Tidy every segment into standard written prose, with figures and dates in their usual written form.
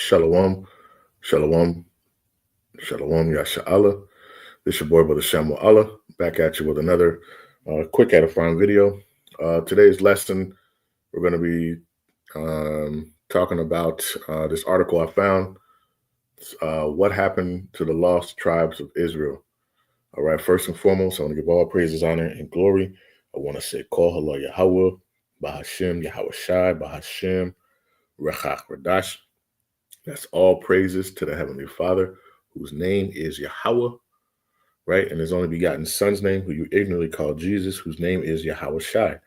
Shalom, shalom, shalom, Yasha. This your boy, Brother Shamu Allah, back at you with another quick edifying video. Today's lesson, we're going to be talking about this article I found, what happened to the lost tribes of Israel. All right, first and foremost, I want to give all praises, honor, and glory. I want to say, call Halal Yahawah, Bahasham, Yahawashi, Bahasham, Rawchaa, Qadash. That's all praises to the Heavenly Father, whose name is Yahawah, right? And his only begotten Son's name, who you ignorantly call Jesus, whose name is Yahawashi,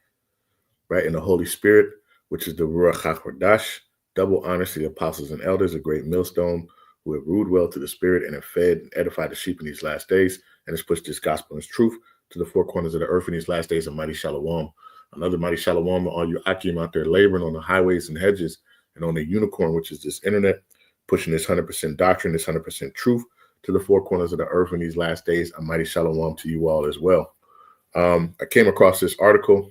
right? And the Holy Spirit, which is the Rawchaa Qadash, double honors to the apostles and elders, a great millstone, who have ruled well to the Spirit and have fed and edified the sheep in these last days, and has pushed this gospel and its truth to the four corners of the earth in these last days. A mighty shalom. Another mighty shalom to all you Akim out there laboring on the highways and hedges and on the unicorn, which is this internet, pushing this 100% doctrine, this 100% truth to the four corners of the earth in these last days. A mighty shalom to you all as well. I came across this article,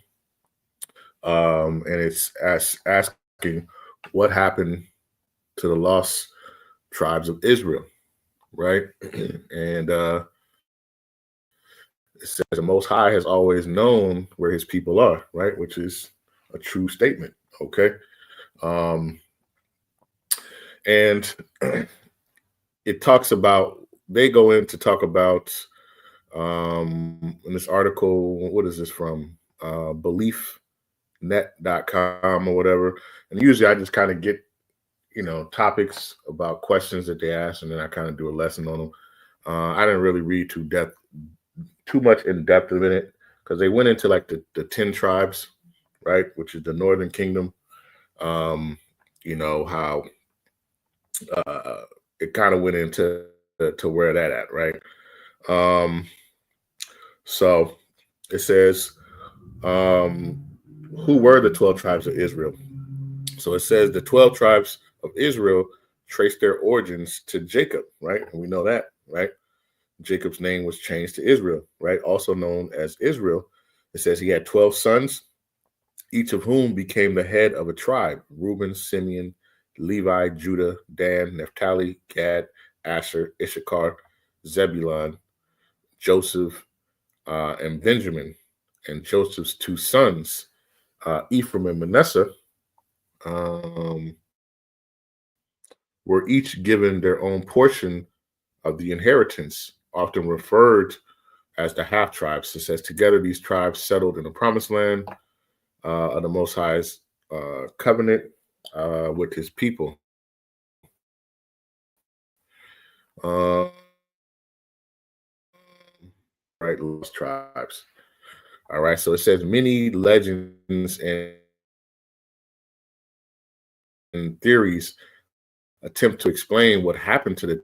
and it's asking what happened to the lost tribes of Israel, right? And it says the Most High has always known where his people are, right? Which is a true statement, okay? And it talks about, they go in to talk about, in this article, what is this from? Beliefnet.com or whatever. And usually I just kind of get, topics about questions that they ask, and then I kind of do a lesson on them. I didn't really read too much in depth of it, because they went into like the 10 tribes, right? Which is the Northern Kingdom. How it kind of went into to where that at, right? So it says, who were the 12 tribes of Israel? So it says the 12 tribes of Israel trace their origins to Jacob, right? And we know that, right? Jacob's name was changed to Israel, right? Also known as Israel. It says he had 12 sons, each of whom became the head of a tribe: Reuben, Simeon, Levi, Judah, Dan, Naphtali, Gad, Asher, Issachar, Zebulun, Joseph, and Benjamin. And Joseph's two sons, Ephraim and Manasseh, were each given their own portion of the inheritance, often referred as the half tribes. It says, together these tribes settled in the promised land of the Most High's covenant with his people. Right, lost tribes. All right, so it says many legends and theories attempt to explain what happened to the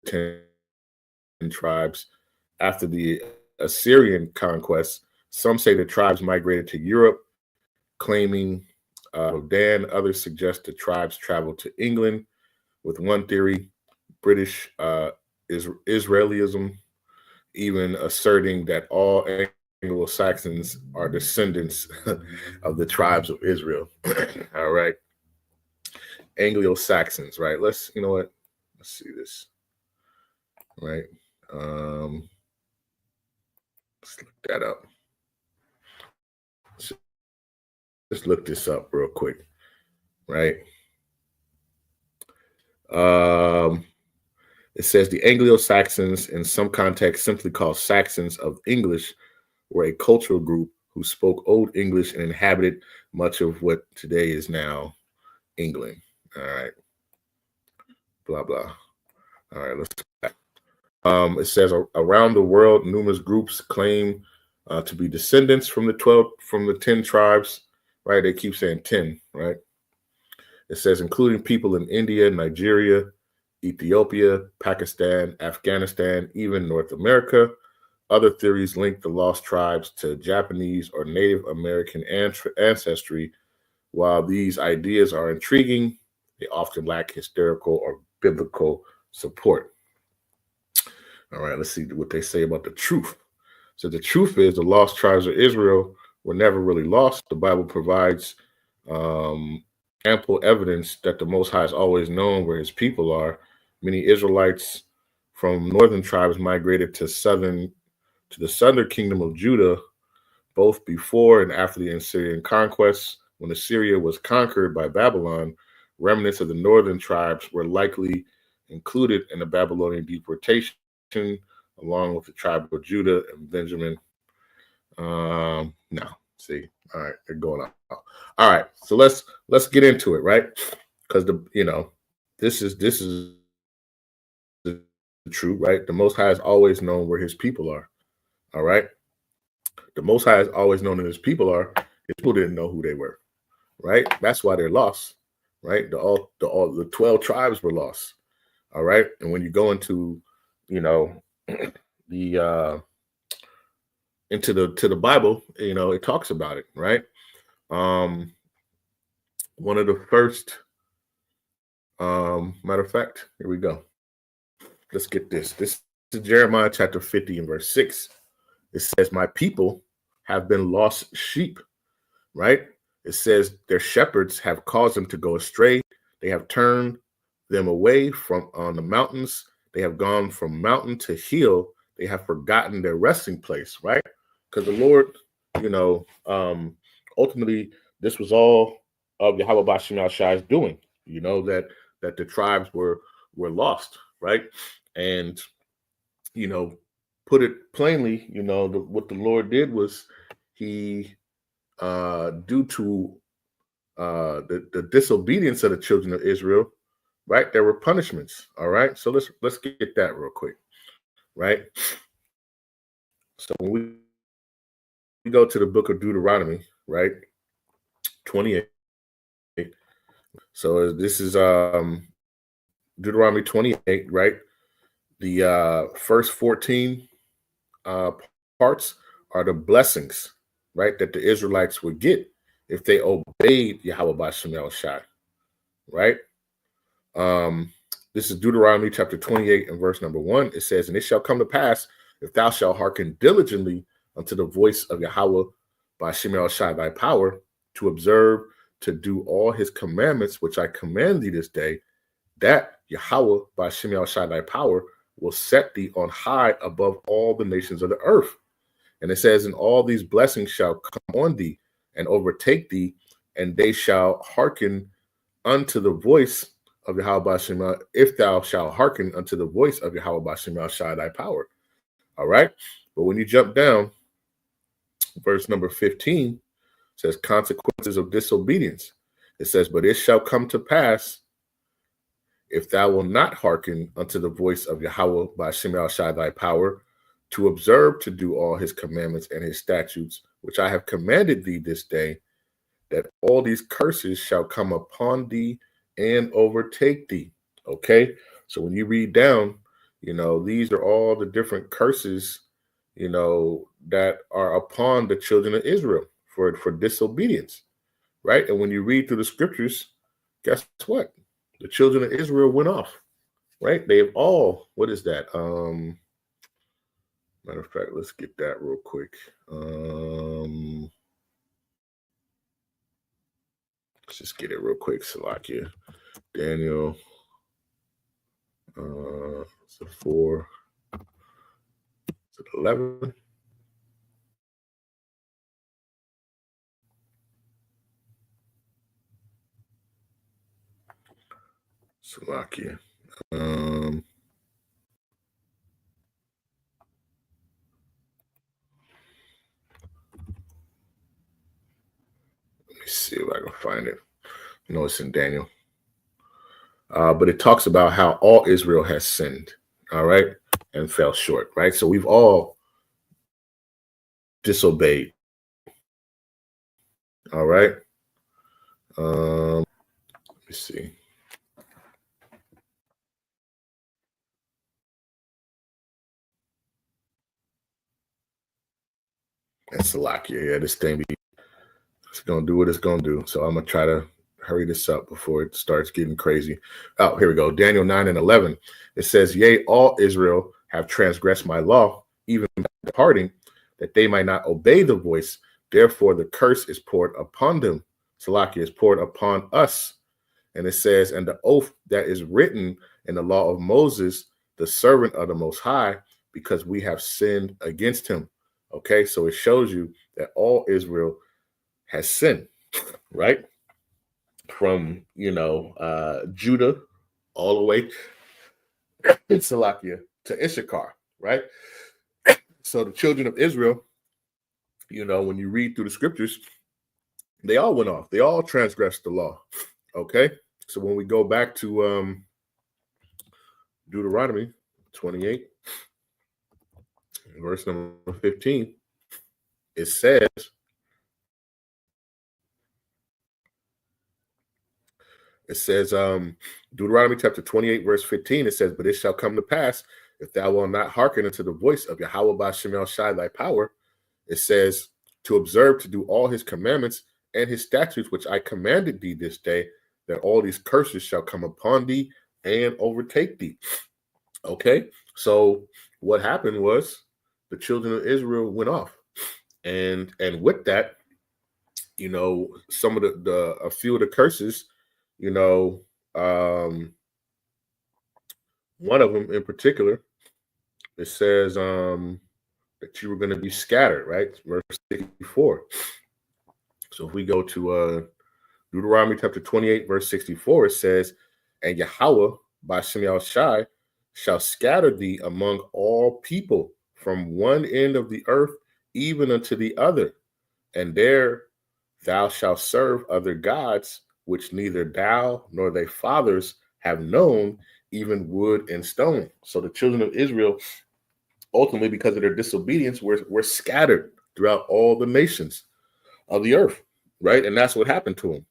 10 tribes after the Assyrian conquest. Some say the tribes migrated to Europe, claiming Dan. Others suggest the tribes traveled to England, with one theory, British Israelism, even asserting that all Anglo-Saxons are descendants of the tribes of Israel. All right. Anglo-Saxons, right? Let's see this. Right. Let's look that up. Let's look this up real quick. Right. It says the Anglo-Saxons, in some contexts simply called Saxons of English, were a cultural group who spoke Old English and inhabited much of what today is now England. All right. Blah, blah. All right, let's go back. It says around the world, numerous groups claim to be descendants from the 10 tribes, right? They keep saying 10, right? It says including people in India, Nigeria, Ethiopia, Pakistan, Afghanistan, even North America. Other theories link the lost tribes to Japanese or Native American ancestry. While these ideas are intriguing, they often lack historical or biblical support. All right, let's see what they say about the truth. So the truth is the lost tribes of Israel were never really lost. The Bible provides ample evidence that the Most High is always known where his people are. Many Israelites from northern tribes migrated to the southern kingdom of Judah, both before and after the Assyrian conquest. When Assyria was conquered by Babylon, remnants of the northern tribes were likely included in the Babylonian deportation, along with the tribe of Judah and Benjamin. No, see, all right, they're going on. All right, so let's get into it, right? Because this is the truth, right? The Most High is always known where his people are. All right, the Most High is always known where his people are. His people didn't know who they were, right? That's why they're lost, right? The 12 tribes were lost. All right, and when you go into, the into the Bible, it talks about it, right? One of the first, matter of fact, here we go. Let's get this. This is Jeremiah chapter 50 and verse 6. It says, "My people have been lost sheep," right? It says, "Their shepherds have caused them to go astray. They have turned them away from on the mountains. They have gone from mountain to hill. They have forgotten their resting place," right? Because the Lord, ultimately, this was all of Yahawah Bahasham Yahawashi doing, that the tribes were lost, right? And, put it plainly, what the Lord did was he, due to the disobedience of the children of Israel, right, there were punishments. All right. So let's get that real quick, right? So when we go to the book of Deuteronomy, right, 28. So this is Deuteronomy 28, right? The first 14 parts are the blessings, right, that the Israelites would get if they obeyed Yahawah Bahasham Yahawashi, right? This is Deuteronomy chapter 28 and verse number 1. It says, "And it shall come to pass, if thou shalt hearken diligently unto the voice of Yahawah Bahasham Yahawashi thy power, to observe to do all his commandments which I command thee this day, that Yahawah Bahasham Yahawashi thy power will set thee on high above all the nations of the earth." And it says, "And all these blessings shall come on thee and overtake thee, and they shall hearken unto the voice of Yahawah Bahasham Yahawashi, if thou shalt hearken unto the voice of Yahawah Bahasham Yahawashi thy power." All right. But when you jump down, verse number 15 says, "Consequences of disobedience." It says, "But it shall come to pass, if thou wilt not hearken unto the voice of Yahawah Bahasham Yahawashi thy power, to observe to do all his commandments and his statutes, which I have commanded thee this day, that all these curses shall come upon thee and overtake thee." Okay, so when you read down, these are all the different curses, that are upon the children of Israel for disobedience, right? And when you read through the scriptures, guess what? The children of Israel went off, right? They've all, what is that? Matter of fact, let's get that real quick. Let's just get it real quick. Salakia, Daniel, so 4 to 11. Salakia. Let me see if I can find it. It's in Daniel. But it talks about how all Israel has sinned, all right, and fell short, right? So we've all disobeyed, all right? Let me see. That's Salakia. Yeah, this thing, it's going to do what it's going to do. So I'm going to try to hurry this up before it starts getting crazy. Oh, here we go. Daniel 9 and 11. It says, "Yea, all Israel have transgressed my law, even by departing, that they might not obey the voice. Therefore, the curse is poured upon them." Salakia, is poured upon us. And it says, and the oath that is written in the law of Moses, the servant of the Most High, because we have sinned against him. Okay, so it shows you that all Israel has sinned, right? From, Judah all the way in Salakia to Issachar, right? So the children of Israel, when you read through the scriptures, they all went off. They all transgressed the law. Okay, so when we go back to Deuteronomy 28, verse number 15, it says, Deuteronomy chapter 28, verse 15, it says, but it shall come to pass, if thou wilt not hearken unto the voice of Yahawah Bahasham Shai thy power, it says, to observe to do all his commandments and his statutes, which I commanded thee this day, that all these curses shall come upon thee and overtake thee. Okay, so what happened was the children of Israel went off, and with that, some of a few of the curses, one of them in particular, it says that you were going to be scattered, right? Verse 64. So if we go to Deuteronomy chapter 28, verse 64, it says, and Yahawah by Shemiel Shai shall scatter thee among all people from one end of the earth even unto the other, and there thou shalt serve other gods, which neither thou nor thy fathers have known, even wood and stone. So the children of Israel, ultimately, because of their disobedience, were scattered throughout all the nations of the earth, right? And that's what happened to them.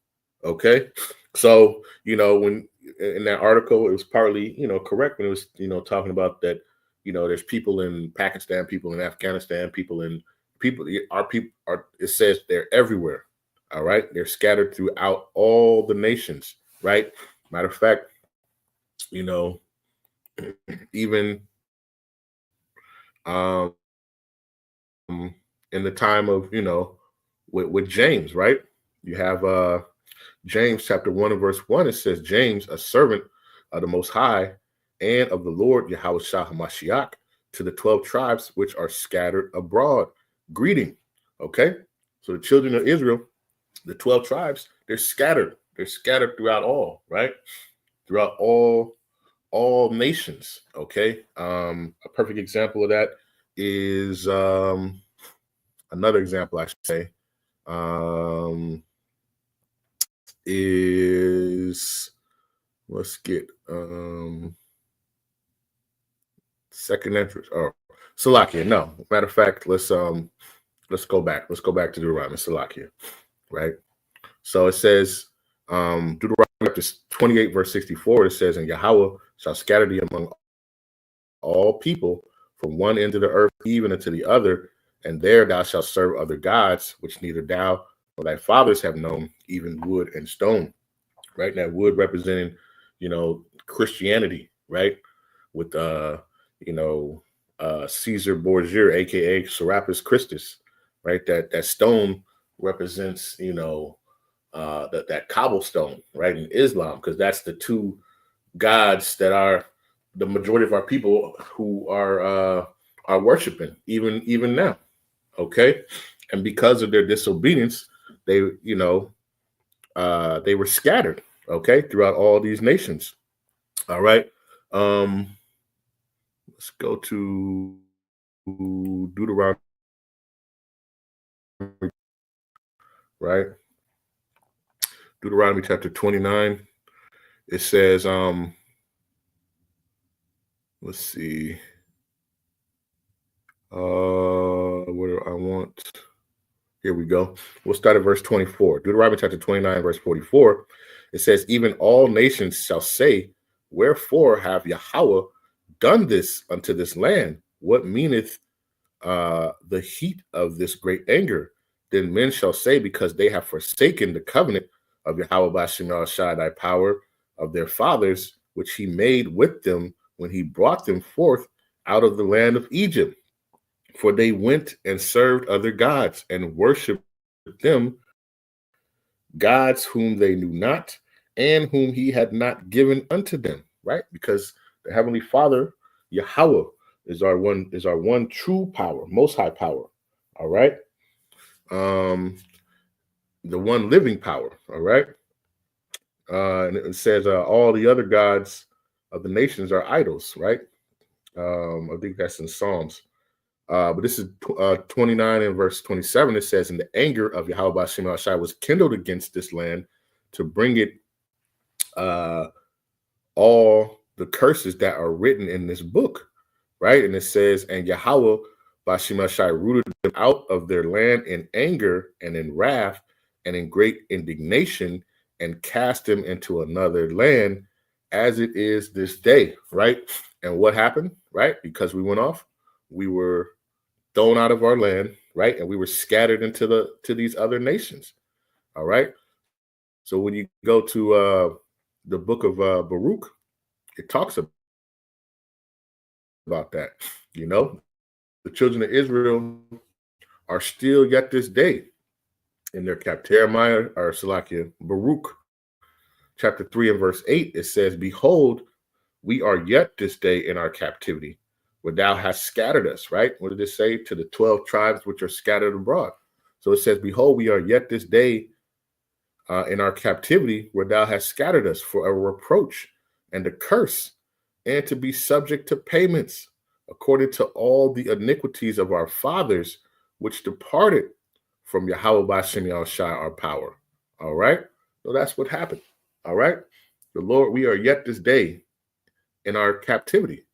Okay, so when in that article, it was partly correct when it was talking about that there's people in Pakistan, people in Afghanistan, our people are, it says they're everywhere. All right, they're scattered throughout all the nations, right? Matter of fact, even in the time of with James, right? You have James chapter 1 and verse 1, it says, James, a servant of the Most High and of the Lord Yahawashi HaMashiach, to the 12 tribes which are scattered abroad. Greeting. Okay, so the children of Israel, the 12 tribes, they're scattered. They're scattered throughout all, right? Throughout all nations. Okay, a perfect example of that is another example, I should say, is, let's get second entrance. Oh, Salakia. No, matter of fact, let's go back. Let's go back to Deuteronomy, Salakia, right? So it says, Deuteronomy chapter 28, verse 64, it says, and Yahawah shall scatter thee among all people from one end of the earth even unto the other, and there thou shalt serve other gods, which neither thou nor thy fathers have known, even wood and stone. Right? That wood representing, Christianity, right? With Caesar Borgia, aka Serapis Christus, right? That stone represents, that cobblestone, right, in Islam, because that's the two gods that are the majority of our people who are worshiping even now. Okay, and because of their disobedience, they they were scattered, okay, throughout all these nations. All right, let's go to Deuteronomy, right? Deuteronomy chapter 29. It says, let's see, what do I want? Here we go. We'll start at verse 24. Deuteronomy chapter 29, verse 44. It says, even all nations shall say, wherefore have Yahawah done this unto this land? What meaneth the heat of this great anger? Then men shall say, because they have forsaken the covenant of Yahawah Bahasham Shai thy power of their fathers, which he made with them when he brought them forth out of the land of Egypt. For they went and served other gods and worshipped them, gods whom they knew not, and whom he had not given unto them, right? Because the Heavenly Father, Yahawah, is our one true power, most high power. All right. The one living power. All right. And it says all the other gods of the nations are idols, right? I think that's in Psalms. But this is 29 and verse 27. It says, "And the anger of Yahawah Bahasham Yahawashi was kindled against this land to bring it all the curses that are written in this book," right? And it says, "And Yahawah Bahasham Yahawashi rooted them out of their land in anger and in wrath and in great indignation, and cast them into another land, as it is this day," right? And what happened, right? Because we went off, we were thrown out of our land, right? And we were scattered to these other nations. All right. So when you go to the book of Baruch, it talks about that. You know, the children of Israel are still yet this day in their captivity. Jeremiah or Salakia, Baruch, chapter 3 and verse 8, it says, "Behold, we are yet this day in our captivity, where thou hast scattered us," right? What did it say? To the 12 tribes which are scattered abroad. So it says, "Behold, we are yet this day in our captivity, where thou hast scattered us for a reproach and a curse, and to be subject to payments, according to all the iniquities of our fathers, which departed from Yahawah Bahasham Yahawashi, our power." All right. So that's what happened. All right. The Lord, we are yet this day in our captivity.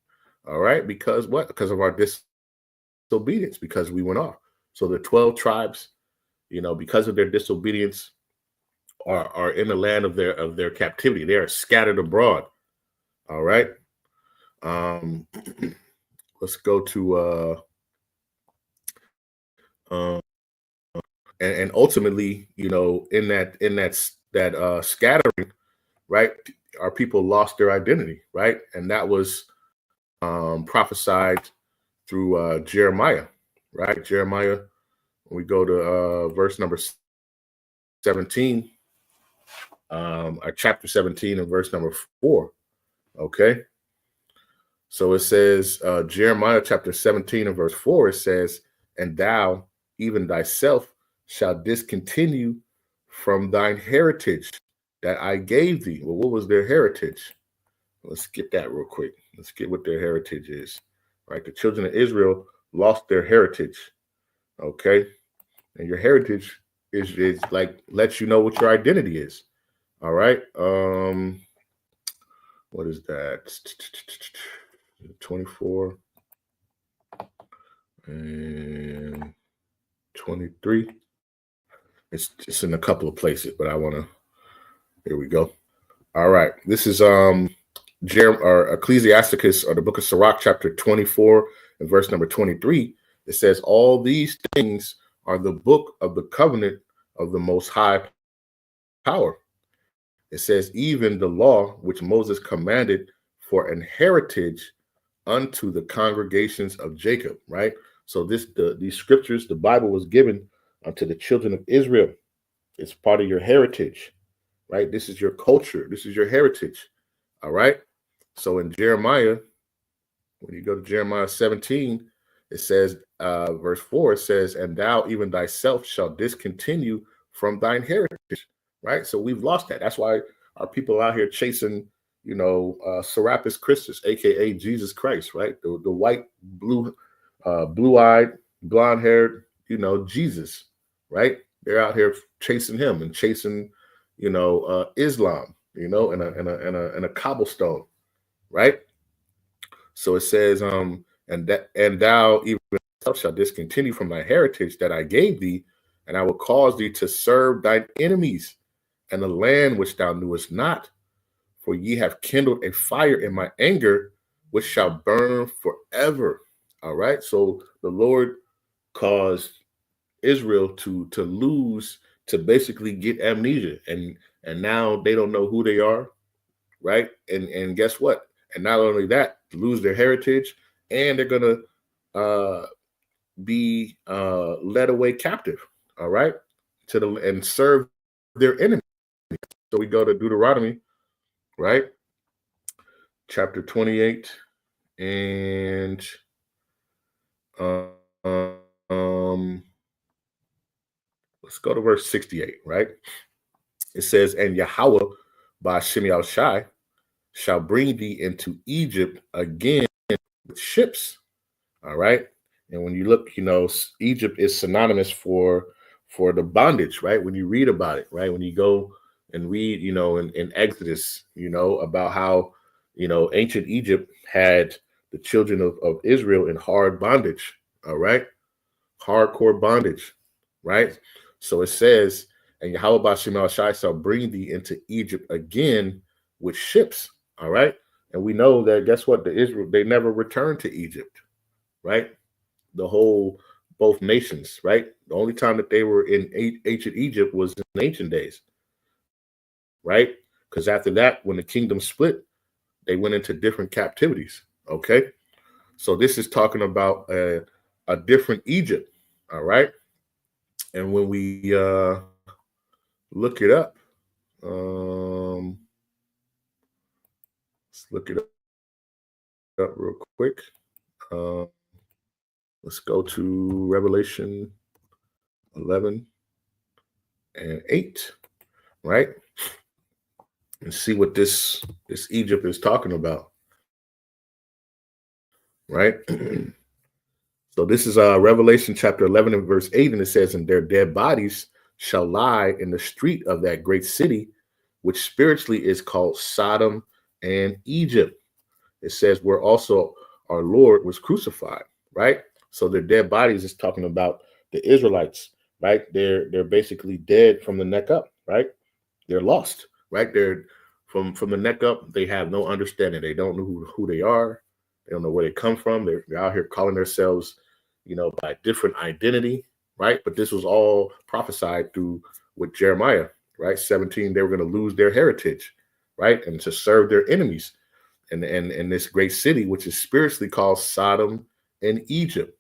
All right. Because what? Because of our disobedience, because we went off. So the 12 tribes, you know, because of their disobedience, are in the land of their captivity. They are scattered abroad. All right. Let's go to and ultimately, you know, in that scattering, right, our people lost their identity, right? And that was prophesied through Jeremiah, right? Jeremiah, when we go to verse number 17, chapter 17 and verse number 4. Okay. So it says, Jeremiah chapter 17 and verse 4, it says, "And thou, even thyself, shalt discontinue from thine heritage that I gave thee." Well, what was their heritage? Let's get that real quick. Let's get what their heritage is. Right? The children of Israel lost their heritage. Okay. And your heritage is like lets you know what your identity is. All right. What is that? 24 and 23. It's in a couple of places, but I want to. Here we go. All right. This is Ecclesiasticus, or the book of Sirach, chapter 24 and verse number 23. It says, "All these things are the book of the covenant of the Most High power." It says, "Even the law which Moses commanded for an heritage unto the congregations of Jacob," right? So these scriptures, the Bible was given unto the children of Israel. It's part of your heritage, right? This is your culture. This is your heritage. All right. So in Jeremiah, when you go to Jeremiah 17, it says, verse 4, it says, "And thou even thyself shalt discontinue from thine heritage," right? So we've lost that. That's why our people out here chasing, you know, Serapis Christus, aka Jesus Christ, right? The white, blue-eyed, blonde-haired, you know, Jesus, right? They're out here chasing him and chasing, you know, Islam, you know, in a cobblestone, right? So it says, and thou even thyself shalt discontinue from thy heritage that I gave thee, and I will cause thee to serve thine enemies and the land which thou knewest not. For ye have kindled a fire in my anger, which shall burn forever. All right. So the Lord caused Israel to lose, to basically get amnesia, and now they don't know who they are, right? And guess what? And not only that, lose their heritage, and they're gonna be led away captive. All right, and serve their enemies. So we go to Deuteronomy, right? Chapter 28 and let's go to verse 68, right? It says, and Yahawah Bahasham Yahawashi shall bring thee into Egypt again with ships. All right. And when you look, Egypt is synonymous for the bondage, right? When you read about it, right? When you go and read, in Exodus, about how, ancient Egypt had the children of Israel in hard bondage. All right. Hardcore bondage, right? So it says, and Yahawah Bahasham Yahawashi shall bring thee into Egypt again with ships. All right. And we know that, guess what? They never returned to Egypt, right? Both nations, right? The only time that they were in ancient Egypt was in ancient days, right? Because after that, when the kingdom split, they went into different captivities, okay? So this is talking about a different Egypt, all right? And when we look it up, let's look it up real quick. Let's go to Revelation 11 and 8, right? And see what this Egypt is talking about, right? So this is Revelation chapter 11 and verse 8, and it says, and their dead bodies shall lie in the street of that great city, which spiritually is called Sodom and Egypt. It says where also our Lord was crucified, right? So their dead bodies is talking about the Israelites, right? They're basically dead from the neck up, right? They're lost, right? They're from the neck up. They have no understanding. They don't know who they are. They don't know where they come from. They're out here calling themselves, by a different identity, right? But this was all prophesied through with Jeremiah, right? 17, they were going to lose their heritage, right? And to serve their enemies. And this great city, which is spiritually called Sodom and Egypt.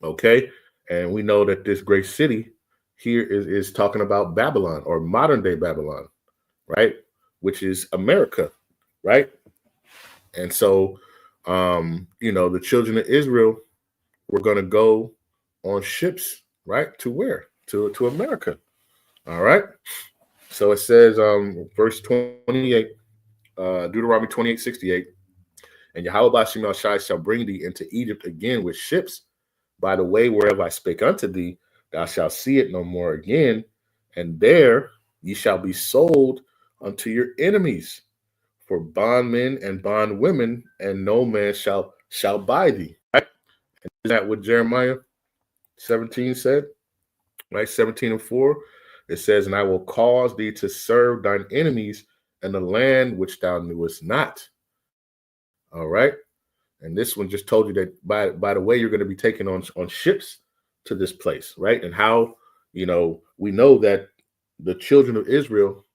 Okay. And we know that this great city here is talking about Babylon, or modern day Babylon, right? Which is America, right? And so, the children of Israel were going to go on ships, right? To where? To America. All right. So it says, verse 28, Deuteronomy 28:68, and Yahawah Bahasham Yahawashi shall bring thee into Egypt again with ships by the way wherever I spake unto thee, thou shalt see it no more again, and there ye shall be sold unto your enemies for bondmen and bondwomen, and no man shall buy thee. Right? And is that what Jeremiah 17 said? Right, 17:4. It says, and I will cause thee to serve thine enemies in the land which thou knewest not. All right. And this one just told you that by the way, you're going to be taken on ships to this place, right? And how, we know that the children of Israel,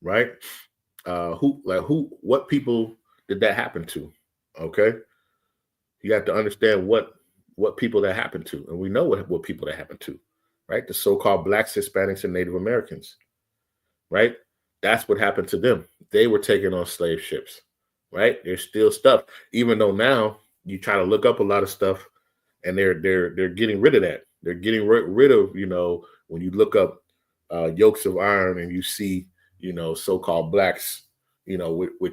right? What people did that happen to? Okay. You have to understand what people that happened to. And we know what people that happened to, right? The so-called Blacks, Hispanics, and Native Americans, right? That's what happened to them. They were taken on slave ships, right? There's still stuff, even though now you try to look up a lot of stuff and they're getting rid of that. They're getting rid of, when you look up yokes of iron and you see, so-called blacks, with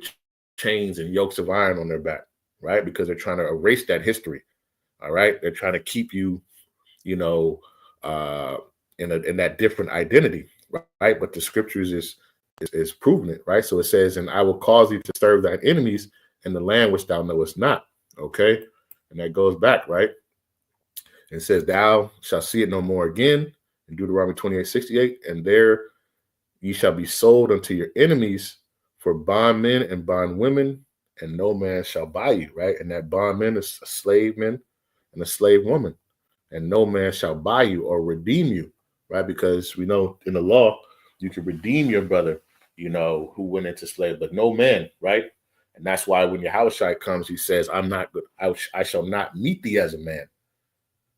chains and yokes of iron on their back, right? Because they're trying to erase that history. All right. They're trying to keep you, in that different identity, right? But the scriptures is proving it, right? So it says, and I will cause you to serve thine enemies in the land which thou knowest not. Okay. And that goes back, right? And it says, thou shalt see it no more again in Deuteronomy 28:68. And there ye shall be sold unto your enemies for bondmen and bondwomen, and no man shall buy you, right? And that bondman is a slave man and a slave woman, and no man shall buy you or redeem you, right? Because we know in the law, you can redeem your brother, who went into slave, but no man, right? And that's why when Yahawashi comes, he says, I'm not good. I shall not meet thee as a man,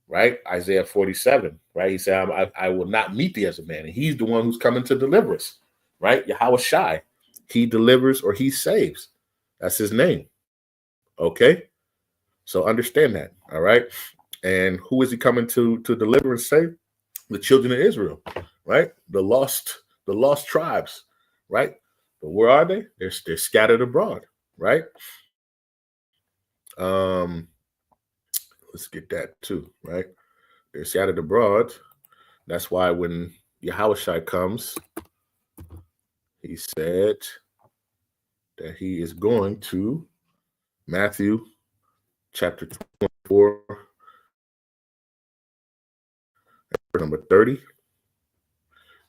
right? Isaiah 47, right? He said, I will not meet thee as a man. And he's the one who's coming to deliver us, right? Yahawashi. He delivers or he saves. That's his name. Okay? So understand that, all right? And who is he coming to deliver and save? The children of Israel, right? The lost tribes, right? But where are they? They're scattered abroad, right? Let's get that too, right? They're scattered abroad. That's why when Yahawashi comes, he said that he is going to Matthew chapter 24, number 30.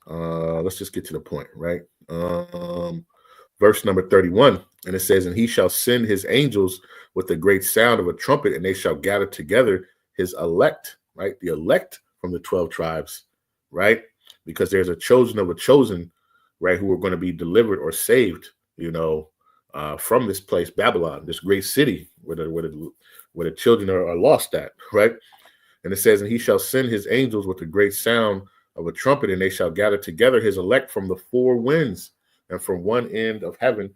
Let's just get to the point, right? Verse number 31, and it says, and he shall send his angels with the great sound of a trumpet, and they shall gather together his elect, right? The elect from the 12 tribes, right? Because there's a chosen of a chosen, right, who are going to be delivered or saved, from this place, Babylon, this great city where the children are lost at, right? And it says, and he shall send his angels with a great sound of a trumpet, and they shall gather together his elect from the four winds and from one end of heaven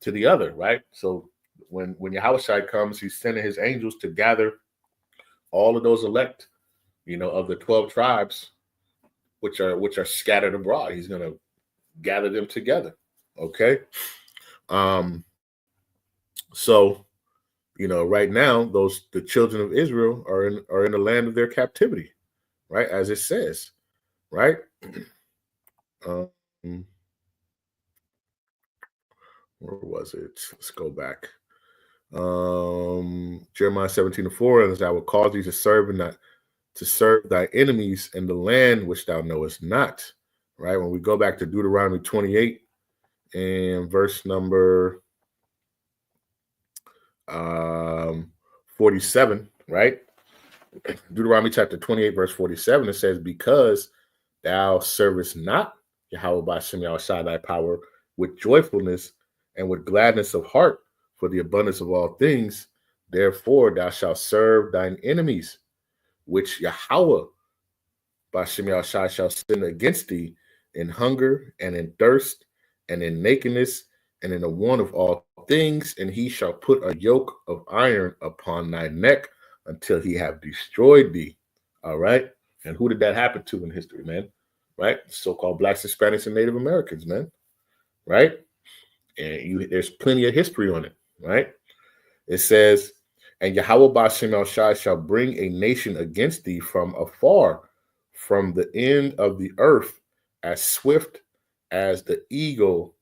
to the other, right? So when Yahawashi comes, he's sending his angels to gather all of those elect, of the 12 tribes, which are scattered abroad. He's going to gather them together. Okay. So, right now, the children of Israel are in the land of their captivity, right? As it says, right? Where was it? Let's go back. Jeremiah 17:4, and I will cause thee to serve thy enemies in the land which thou knowest not. Right? When we go back to Deuteronomy 28 and verse number 47, right? Deuteronomy chapter 28, verse 47, it says, because thou servest not Yahawah Bahasham Yahawashi thy power with joyfulness and with gladness of heart for the abundance of all things, therefore thou shalt serve thine enemies, which Yahawah Bahasham Yahawashi shall send against thee in hunger and in thirst and in nakedness and in the want of all things, and he shall put a yoke of iron upon thy neck until he have destroyed thee. All right. And who did that happen to in history, man? Right? So-called Blacks, Hispanics, and Native Americans, man. Right? And there's plenty of history on it, right? It says, and Yahawah Bahasham Yahawashi shall bring a nation against thee from afar, from the end of the earth, as swift as the eagle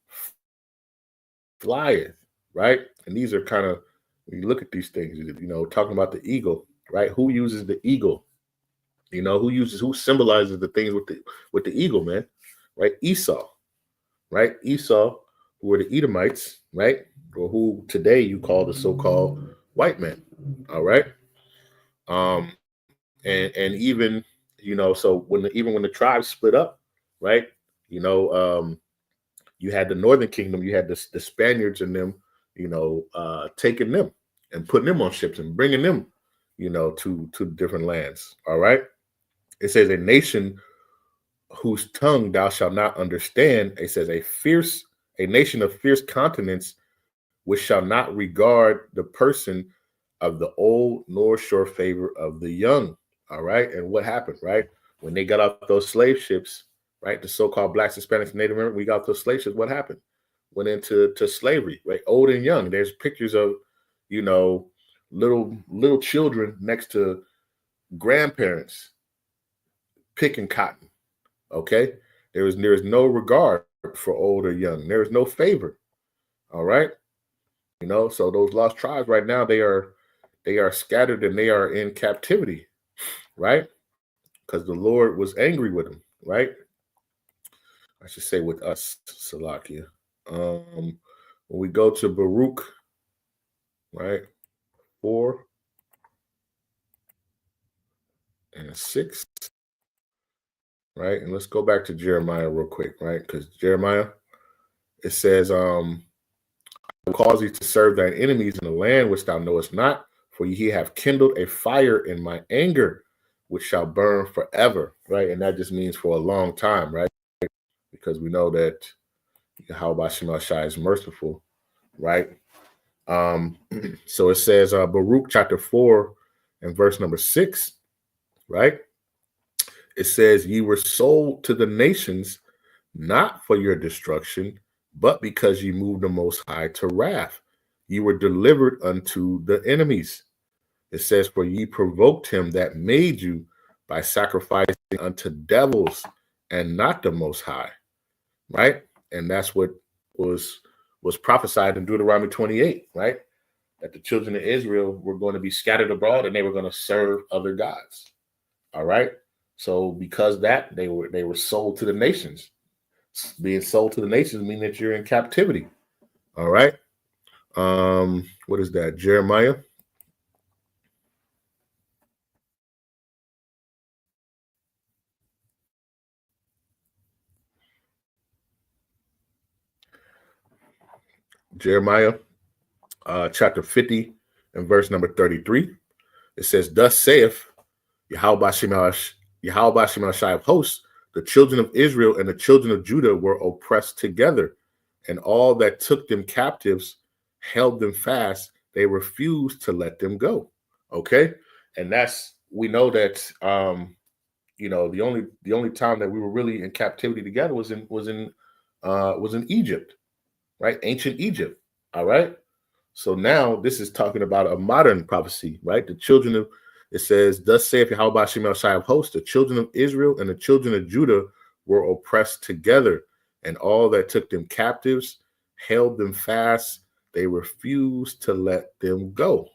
flyeth, right? And these are kind of, when you look at these things, talking about the eagle, right? Who uses the eagle? Who symbolizes the things with the eagle, man? Right? Esau, right? Esau, who were the Edomites, right? Or who today you call the so-called white men. All right. And even, so when the tribes split up, right? You had the Northern Kingdom, you had the Spaniards and them, taking them and putting them on ships and bringing them, to different lands. All right. It says a nation whose tongue thou shalt not understand. It says a nation of fierce countenance, which shall not regard the person of the old, nor show favor of the young. All right. And what happened, right? When they got off those slave ships, right? The so-called Blacks, Hispanics, Native Americans, we got those slave ships. What happened? Went into slavery, right? Old and young. There's pictures of, little children next to grandparents picking cotton. Okay. There is no regard for old or young. There is no favor. All right. So those lost tribes right now, they are scattered and they are in captivity, right? Because the Lord was angry with them, right? I should say with us, Salakia. When we go to Baruch, right, 4 and 6, right? And let's go back to Jeremiah real quick, right? Because Jeremiah, it says, I will cause thee to serve thine enemies in the land which thou knowest not, for ye have kindled a fire in my anger, which shall burn forever, right? And that just means for a long time, right? Because we know that Yahawashi is merciful, right? So it says Baruch chapter 4 and verse number 6, right? It says, ye were sold to the nations, not for your destruction, but because ye moved the Most High to wrath. Ye were delivered unto the enemies. It says, for ye provoked him that made you by sacrificing unto devils and not the Most High, right? And that's what was prophesied in Deuteronomy 28, right? That the children of Israel were going to be scattered abroad and they were going to serve other gods. All right. So because that they were sold to the nations. Being sold to the nations means that you're in captivity. All right. What is that? Jeremiah. Jeremiah chapter 50 and verse number 33. It says, thus saith Yahawashi of hosts, the children of Israel and the children of Judah were oppressed together, and all that took them captives held them fast. They refused to let them go. Okay. And we know that, the only time that we were really in captivity together was in Egypt, right? Ancient Egypt. All right. So now this is talking about a modern prophecy, right? It says, thus saith Yahawashi of hosts, the children of Israel and the children of Judah were oppressed together, and all that took them captives held them fast. They refused to let them go.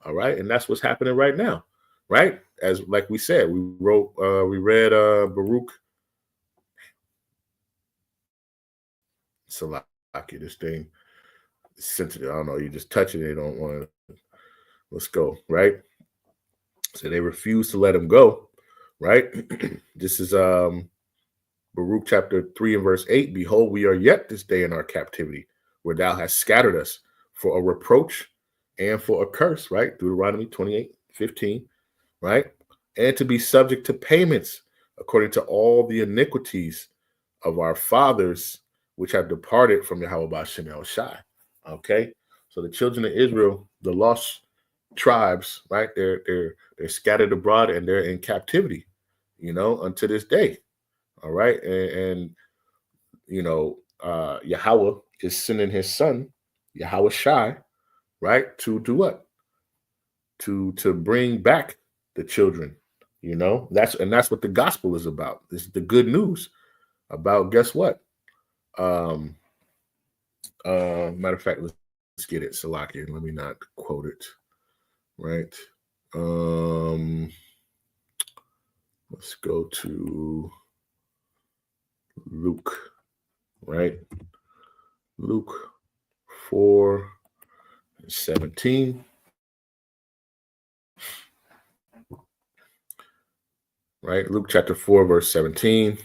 All right. And that's what's happening right now, right? As like we said, we read Baruch. Salaki, this thing is sensitive. I don't know. You just touch it, they don't want to. Let's go, right? So they refuse to let him go, right? This is Baruch chapter 3 and verse 8. Behold, we are yet this day in our captivity, where thou hast scattered us for a reproach and for a curse, right? Deuteronomy 28:15, right? And to be subject to payments according to all the iniquities of our fathers, which have departed from Yahawashi. Okay? So the children of Israel, the lost tribes, right? They're scattered abroad and they're in captivity, unto this day. All right. And Yahawah is sending his son, Yahawashi, right, to do what? To bring back the children. That's what the gospel is about. This is the good news about, guess what? Matter of fact, let's get it. Salaki, let me not quote it. Right. Let's go to Luke, right? Luke 4:17. Right? Luke chapter 4, verse 17.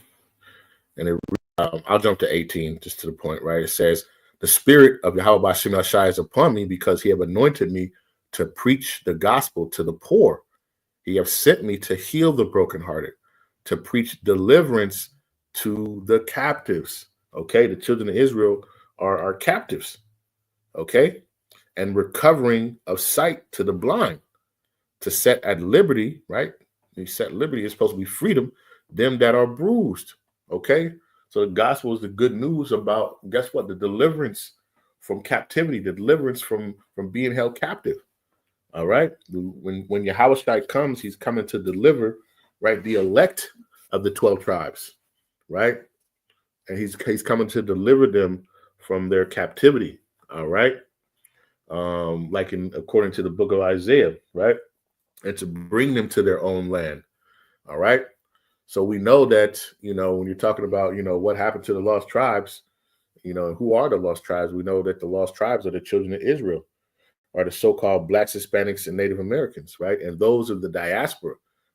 And I'll jump to 18, just to the point, right? It says, the spirit of Yahawashi is upon me, because he have anointed me to preach the gospel to the poor. He have sent me to heal the brokenhearted, to preach deliverance to the captives. Okay, the children of Israel are captives. Okay, and recovering of sight to the blind, to set at liberty, right? You set liberty is supposed to be freedom, them that are bruised. Okay, so the gospel is the good news about, guess what? The deliverance from captivity, the deliverance from being held captive. All right. When Yahawashi comes, he's coming to deliver, right, the elect of the 12 tribes, right? And he's coming to deliver them from their captivity. All right. Like according to the book of Isaiah, right? And to bring them to their own land. All right. So we know that, when you're talking about, what happened to the lost tribes, who are the lost tribes? We know that the lost tribes are the children of Israel, are the so-called Blacks, Hispanics, and Native Americans, right? And those of the diaspora,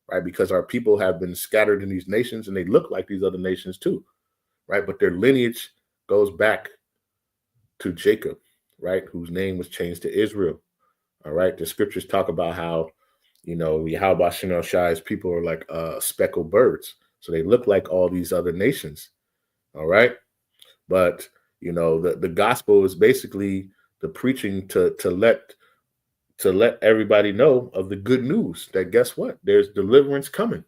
right? Because our people have been scattered in these nations and they look like these other nations too, right? But their lineage goes back to Jacob, right? Whose name was changed to Israel, all right? The scriptures talk about how, You know, Yahawashi people are like speckled birds. So they look like all these other nations. All right. But, you know, the gospel is basically the preaching to let everybody know of the good news that guess what? There's deliverance coming,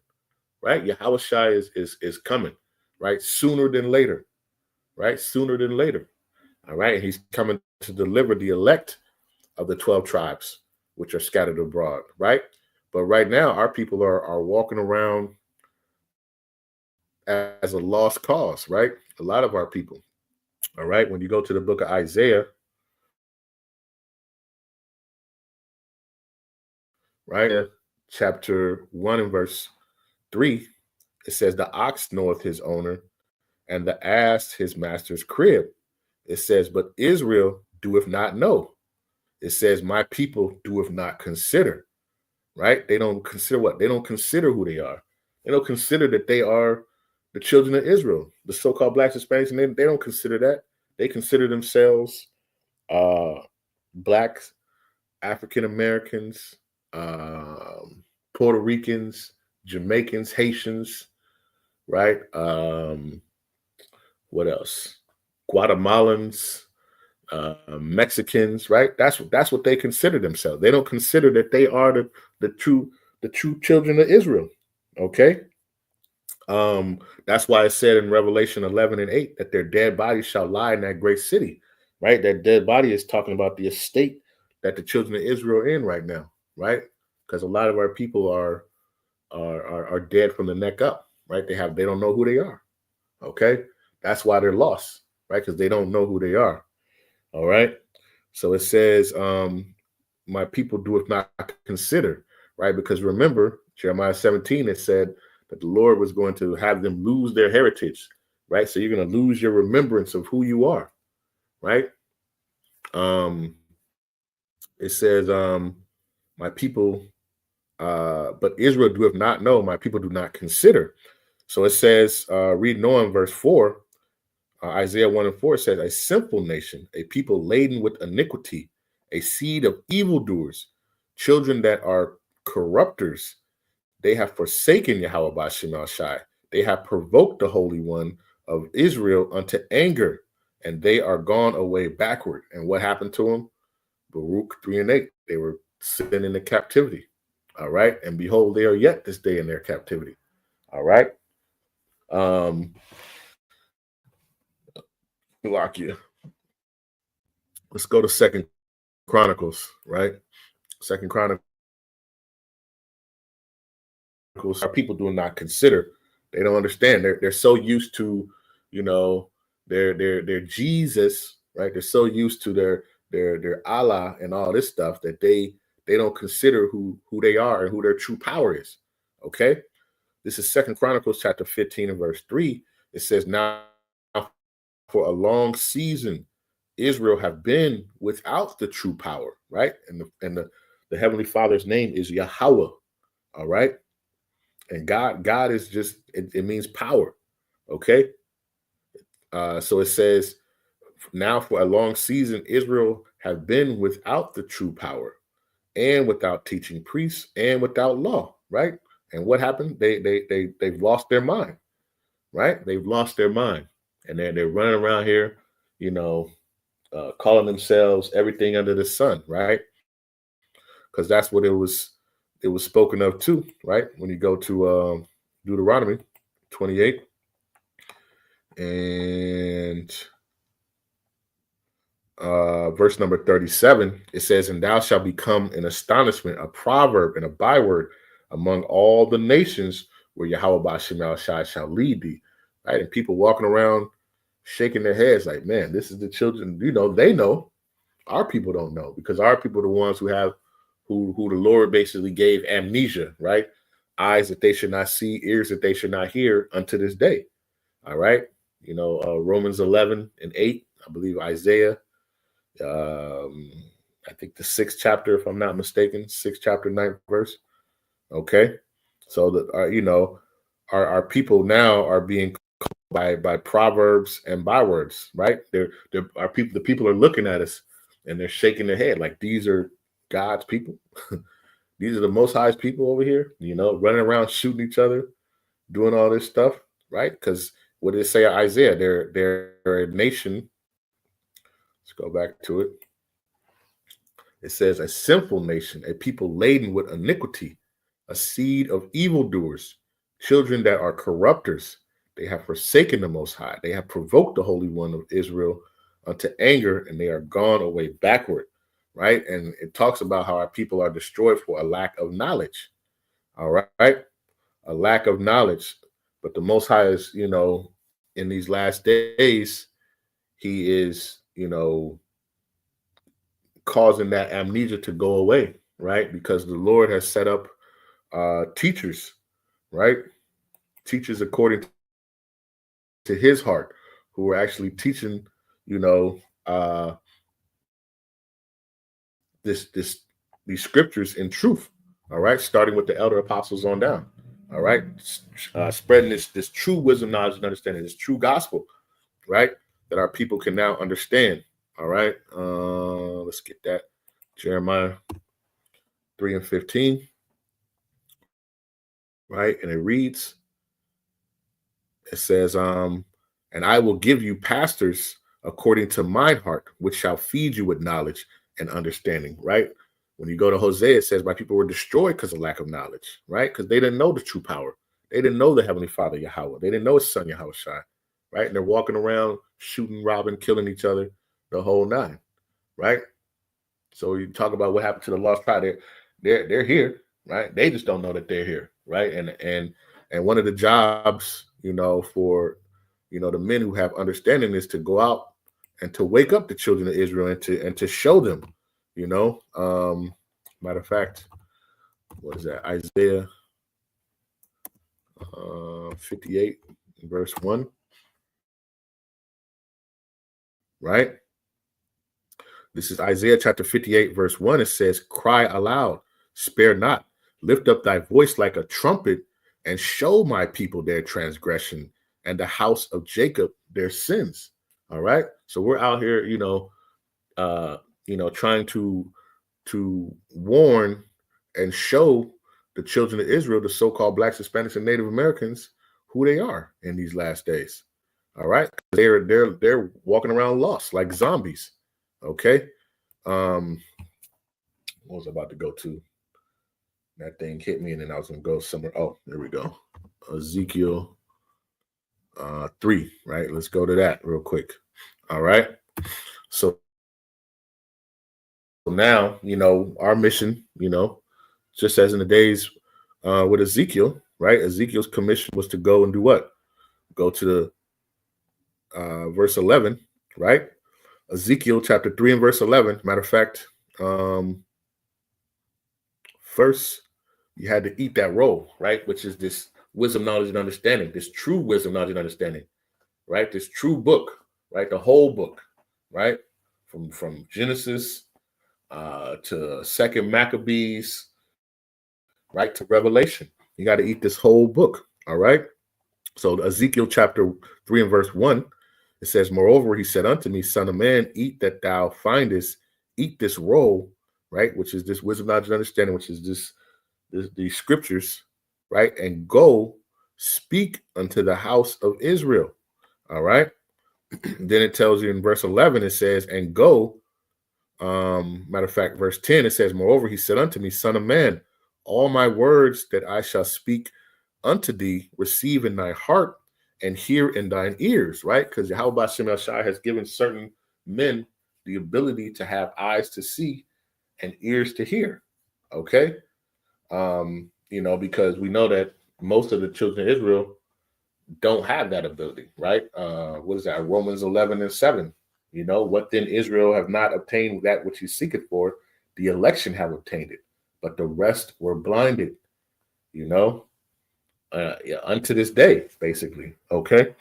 right? Yahawashi is coming, right? Sooner than later, right? Sooner than later. All right. And he's coming to deliver the elect of the 12 tribes, which are scattered abroad, right? But right now, our people are walking around as a lost cause, right? A lot of our people. All right. When you go to the book of Isaiah, right? Chapter 1 and verse 3, it says, the ox knoweth his owner, and the ass his master's crib. It says, but Israel doeth not know. It says, my people doeth not consider, right? They don't consider what? They don't consider who they are. They don't consider that they are the children of Israel, the so-called blacks, Hispanics, and they don't consider that. They consider themselves blacks, African Americans, Puerto Ricans, Jamaicans, Haitians, right? What else? Guatemalans, Mexicans, right? That's what they consider themselves. They don't consider that they are the true children of Israel. Okay. That's why it said in Revelation 11 and 8 that their dead bodies shall lie in that great city, right? That dead body is talking about the estate that the children of Israel are in right now, right? Because a lot of our people are dead from the neck up, right? They don't know who they are. Okay. That's why they're lost, right? Because they don't know who they are. All right. So it says, my people doeth not consider, right? Because remember, Jeremiah 17, it said that the Lord was going to have them lose their heritage, right? So you're going to lose your remembrance of who you are, right? It says, my people, but Israel doeth not know, my people do not consider. So it says, reading on verse 4, Isaiah 1 and 4 says, a sinful nation, a people laden with iniquity, a seed of evildoers, children that are corrupters. They have forsaken Yahawah. They have provoked the Holy One of Israel unto anger, and they are gone away backward. And what happened to them? Baruch 3 and 8. They were sent into captivity. All right. And behold, they are yet this day in their captivity. All right. Lock you. Let's go to Second Chronicles, right? Second Chronicles. Our people do not consider. They don't understand. They're so used to, you know, their Jesus, right? They're so used to their Allah and all this stuff that they don't consider who they are and who their true power is. Okay. This is Second Chronicles chapter 15 and verse 3. It says, now for a long season, Israel have been without the true power, right? And the Heavenly Father's name is Yahawah. All right. And God is just, it means power. Okay. So it says, now for a long season, Israel have been without the true power and without teaching priests and without law. Right. And what happened? They've lost their mind. Right. They've lost their mind. And they're running around here, you know, calling themselves everything under the sun. Right. Because that's what it was spoken of too, right? When you go to Deuteronomy 28 and verse number 37, it says, and thou shalt become an astonishment, a proverb, and a byword among all the nations where Yahawah shall lead thee, right? And people walking around shaking their heads like, man, this is the children, you know, they know. Our people don't know, because our people are the ones who have who the Lord basically gave amnesia, right? Eyes that they should not see, ears that they should not hear unto this day. All right. You know, Romans 11 and 8, I believe Isaiah, I think the 6th chapter, if I'm not mistaken, 6th chapter, 9th verse. Okay. So that, you know, our people now are being called by proverbs and bywords, right? Our people, the people are looking at us and they're shaking their head like, these are God's people. These are the Most High's people over here, running around shooting each other, doing all this stuff, right? Because what did it say in Isaiah? They're a nation. Let's go back to it. It says a sinful nation, a people laden with iniquity, a seed of evildoers, children that are corrupters. They have forsaken the Most High. They have provoked the Holy One of Israel unto anger, and they are gone away backward, right? And it talks about how our people are destroyed for a lack of knowledge, all right? A lack of knowledge. But the Most High is, in these last days, he is, causing that amnesia to go away, right? Because the Lord has set up teachers, right? Teachers according to his heart, who are actually teaching, these scriptures in truth. All right, starting with the elder apostles on down. All right, spreading this true wisdom, knowledge, and understanding, this true gospel, right? That our people can now understand. All right, let's get that. Jeremiah 3:15. Right, and it reads. It says, and I will give you pastors according to mine heart, which shall feed you with knowledge and understanding, right? When you go to Hosea, it says, my people were destroyed because of lack of knowledge, right? Because they didn't know the true power. They didn't know the Heavenly Father, Yahawah. They didn't know his son, Yahawashi, right? And they're walking around shooting, robbing, killing each other, the whole nine, right? So you talk about what happened to the lost tribe. They're here, right? They just don't know that they're here, right? And one of the jobs, for the men who have understanding is to go out and to wake up the children of Israel and to show them, matter of fact, what is that? Isaiah 58 verse 1, right? This is Isaiah chapter 58 verse 1. It says, cry aloud, spare not, lift up thy voice like a trumpet, and show my people their transgression and the house of Jacob their sins. All right. So we're out here, trying to warn and show the children of Israel, the so-called Blacks, Hispanics, and Native Americans, who they are in these last days. All right. They're walking around lost like zombies. Okay. What was I about to go to? That thing hit me, and then I was going to go somewhere. Oh, there we go. Ezekiel 3, right? Let's go to that real quick. All right. So now, our mission, just as in the days with Ezekiel, right? Ezekiel's commission was to go and do what? Go to the verse 11, right? Ezekiel chapter 3 and verse 11. Matter of fact, first, you had to eat that roll, right? Which is this wisdom, knowledge, and understanding, this true wisdom, knowledge, and understanding, right? This true book, right? The whole book, right? From Genesis to Second Maccabees, right? To Revelation. You got to eat this whole book, all right? So Ezekiel chapter 3 and verse 1, it says, moreover, he said unto me, son of man, eat that thou findest, eat this roll, right? Which is this wisdom, knowledge, and understanding, which is these scriptures, right? And go speak unto the house of Israel. All right. Then it tells you in verse 11, it says, and go. Matter of fact, verse 10, it says, moreover, he said unto me, son of man, all my words that I shall speak unto thee, receive in thy heart and hear in thine ears, right? Because Yahawashi has given certain men the ability to have eyes to see and ears to hear. Okay. Because we know that most of the children of Israel don't have that ability, right? What is that? Romans 11 and 7. What then Israel have not obtained that which he seeketh for, the election have obtained it, but the rest were blinded, unto this day, basically. Okay.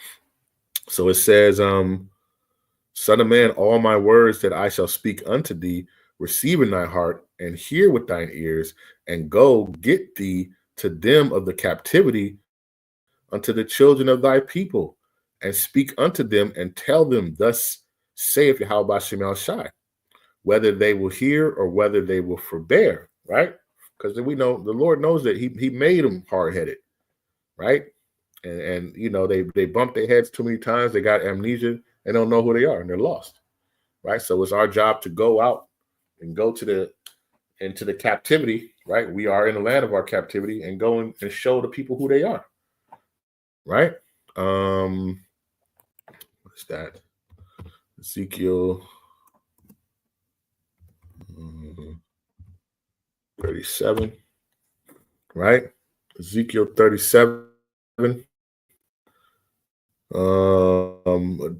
So it says, son of man, all my words that I shall speak unto thee, receive in thy heart and hear with thine ears, and go get thee to them of the captivity unto the children of thy people, and speak unto them and tell them, thus saith Yahawashi, whether they will hear or whether they will forbear, right? because we know the Lord knows that he made them hard-headed, right? And they bumped their heads too many times. They got amnesia. They don't know who they are, and they're lost, right? So it's our job to go out and go into the captivity, right? We are in the land of our captivity, and go and show the people who they are, right? What's that? Ezekiel 37, right? Ezekiel 37.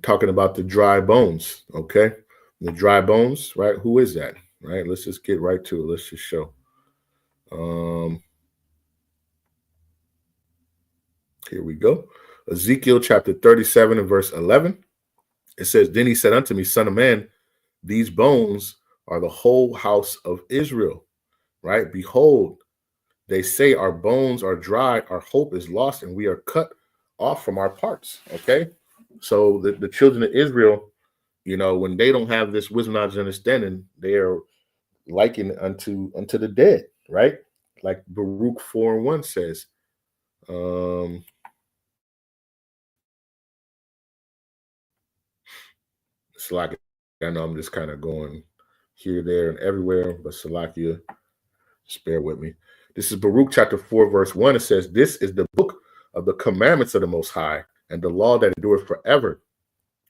Talking about the dry bones, okay? The dry bones, right? Who is that? Right? Let's just get right to it. Let's just show. Here we go. Ezekiel chapter 37 and verse 11. It says, "Then he said unto me, Son of man, these bones are the whole house of Israel, right? Behold, they say our bones are dry, our hope is lost, and we are cut off from our parts." Okay, so the children of Israel, when they don't have this wisdom, knowledge, and understanding, they are likened unto the dead, right? Like Baruch 4:1 says. Salakia, I know I'm just kind of going here, there, and everywhere, but Salakia, just bear with me. This is Baruch chapter 4, verse 1. It says, "This is the book of the commandments of the Most High, and the law that endureth forever.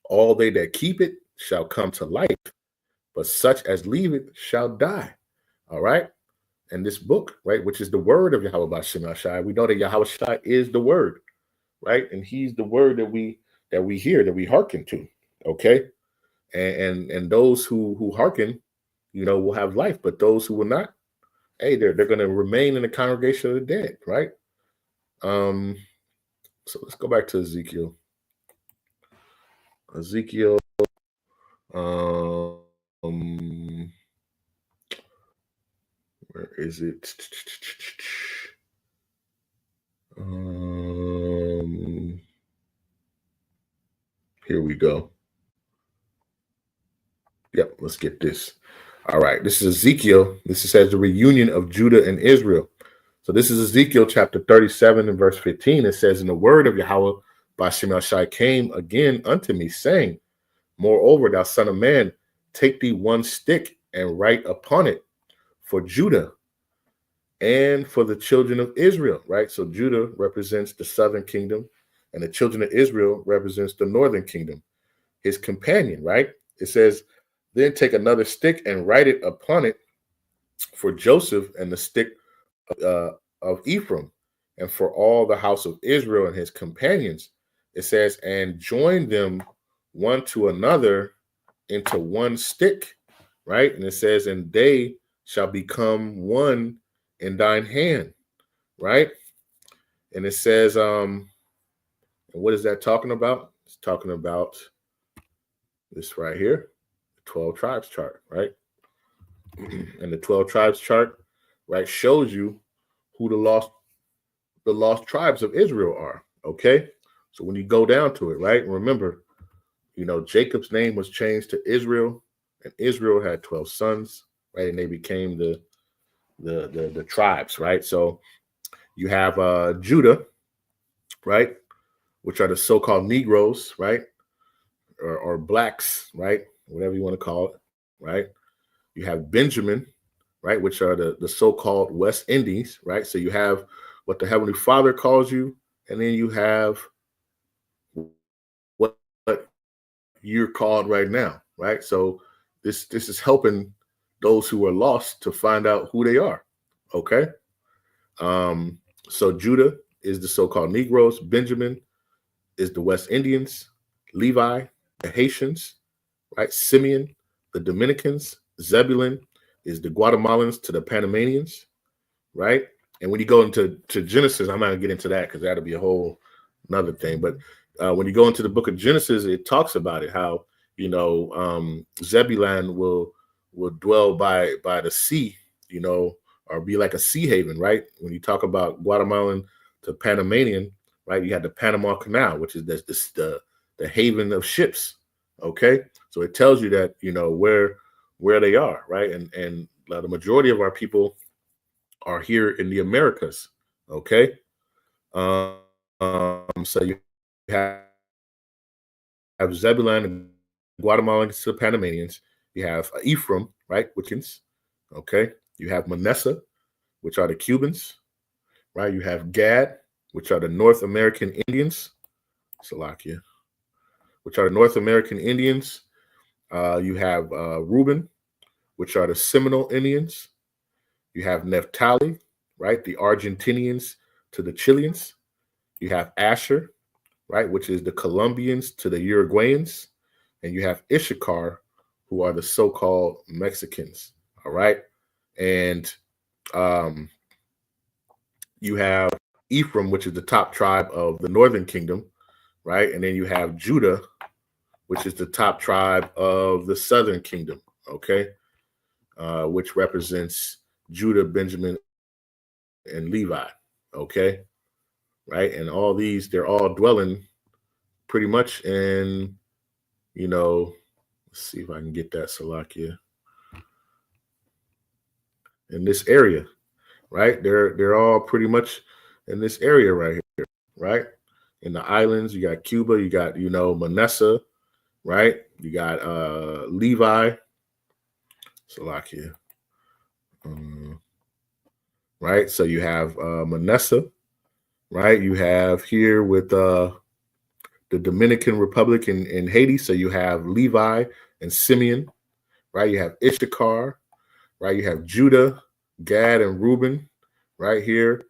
All they that keep it shall come to life, but such as leave it shall die." All right? And this book, right, which is the word of Yahawah Bahasham, we know that Yahawashi is the word, right? And he's the word that we hear, that we hearken to, okay? And those who hearken, will have life, but those who will not, hey, they're going to remain in the congregation of the dead, right? So let's go back to Ezekiel. Where is it? Here we go. Yep, let's get this. All right, this is Ezekiel. This says the reunion of Judah and Israel. So this is Ezekiel chapter 37 and verse 15. It says, "And the word of Yahawah Bahasham came again unto me, saying, Moreover, thou son of man, take thee one stick and write upon it for Judah and for the children of Israel," right? So Judah represents the southern kingdom, and the children of Israel represents the northern kingdom, his companion, right? It says, "Then take another stick and write it upon it for Joseph and the stick of Ephraim, and for all the house of Israel and his companions." It says, "And join them one to another into one stick," right? And it says, "And they shall become one in thine hand," right? And it says, what is that talking about? It's talking about this right here, the 12 tribes chart, right? And the 12 tribes chart, right, shows you who the lost tribes of Israel are, okay? So when you go down to it, right, remember, Jacob's name was changed to Israel, and Israel had 12 sons, right? And they became the tribes, right? So you have Judah, right, which are the so-called Negroes, right, or blacks, right, whatever you want to call it, right? You have Benjamin, right, which are the so-called West Indies, right? So you have what the Heavenly Father calls you, and then you have what you're called right now, right? So this is helping those who are lost to find out who they are, okay? So Judah is the so-called Negroes, Benjamin is the West Indians, Levi, the Haitians, right? Simeon, the Dominicans, Zebulun is the Guatemalans to the Panamanians, right? And when you go into Genesis, I'm not gonna get into that because that'll be a whole another thing. But when you go into the book of Genesis, it talks about it, how Zebulun will dwell by the sea, or be like a sea haven, right? When you talk about Guatemalan to Panamanian, right? You have the Panama Canal, which is the haven of ships. Okay, so it tells you that where they are, right? And the majority of our people are here in the Americas. Okay. So you have Zebulun and Guatemalans to the Panamanians. You have Ephraim, right, which is okay. You have Manasseh, which are the Cubans, right? You have Gad, which are the North American Indians, Salakia, which are the North American Indians. You have Reuben, which are the Seminole Indians. You have Naphtali, right, the Argentinians to the Chileans. You have Asher, right, which is the Colombians to the Uruguayans. And you have Issachar, who are the so-called Mexicans, all right? And you have Ephraim, which is the top tribe of the northern kingdom, right? And then you have Judah, which is the top tribe of the southern kingdom, okay? Which represents Judah, Benjamin, and Levi, okay? Right? And all these, they're all dwelling pretty much in, let's see if I can get that, Salakia, in this area, right? They're all pretty much in this area right here, right? In the islands, you got Cuba, you got, Manasseh, right? You got Levi, Salakia, right? So you have Manasseh, right? You have here with the Dominican Republic in Haiti, so you have Levi and Simeon, right? You have Issachar, right? You have Judah, Gad, and Reuben, right here